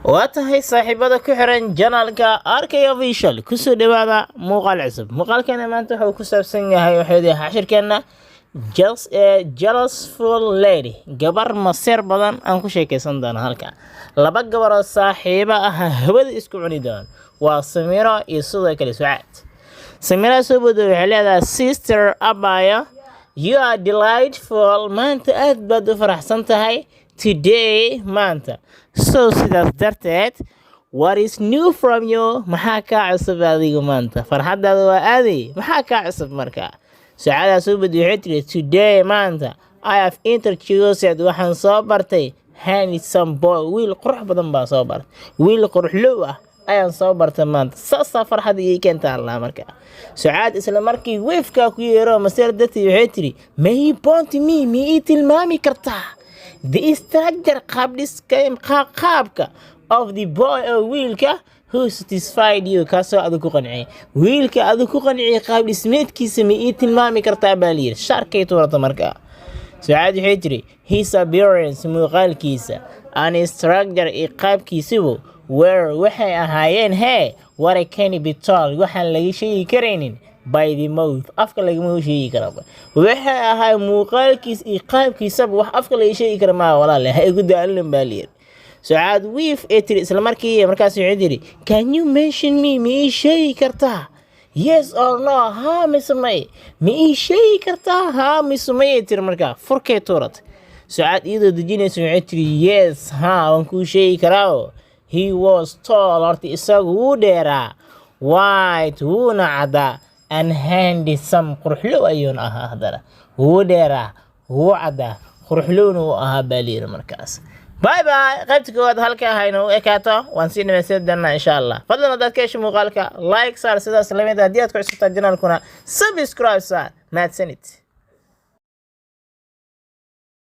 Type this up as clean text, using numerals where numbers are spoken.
واتهي صاحبada ku xiran janaalka RK Official ku soo dhawaada muuqaal cusub muuqaalkana maanta wuxuu ku saabsan yahay xashirkeena Jealousful Lady gabar maseer badan aan ku sheekaysan doona halka laba gabar oo saaxiibo ah hawada isku cuni doon waa Samira iyo sidoo kale Sucaad Samira soo boodoo waxay leedahay sister Abaya you are delightful maanta aad baad u faraxsan tahay today maanta so sidaas darteed what is new from you maxaa ka cusub adiga maanta farxadaada waa aaday maxaa ka cusub markaa Sucaada soo waxay tiri today maanta I have introduced waxaan soo bartay handsome boy wiil qurux badan baa soo bartay wiil quruxlow ah ayaan soo bartay maanta saasa farxad ii keenta Allah markaa Sucaad isla markii weefka ku yeero maseer dadii waxay tiri may point me mi tilmaami kartaa the structure qaabka of the boy or wiilka who satisfied you kaasoo adigu ku qancay wiilka adigu ku qancay qaab dhismeedkiisa ma ii tilmaami kartaa baaliir sharkay tuurata markaa Sucaad waxay tiri his appearance muuqaalkiisa and structure qaabkiisubu where waxay ahaayeen what I can be told waxaan laga sheegi kareynin by the mouth afka lagama sheegi karo waxa ahay muuqaalkiis iyo qaabkiisa wax afka laga sheegi karo ma walaal ha igu daalin baaliir Sucaad wiif etri isla markii markaas waxay tiri can you mention me mi sheegi kartaa yes or no ha mismay mi sheegi kartaa ha mismay etri markaa furkay tuurat Sucaad iyadoo dejinaysa waxay tiri yes ha waan ku sheegi karaa he was tall horta isagu wuu dheeraa white wuuna cadaa and handsome quruxlow ayuuna ahaa hadana wuu dheeraa wuu cadaa quruxlowna wuu ahaa baaliir markaas bye bye qaybta koowaad halka hayno ekaato waan sii dhamaystiranaa insha Allah fadlan hadaad ka hesho muuqaalka like saar sidaas la mid ah haddii aad ku cusubtahay janaalkuna subscribe saar mahadsanid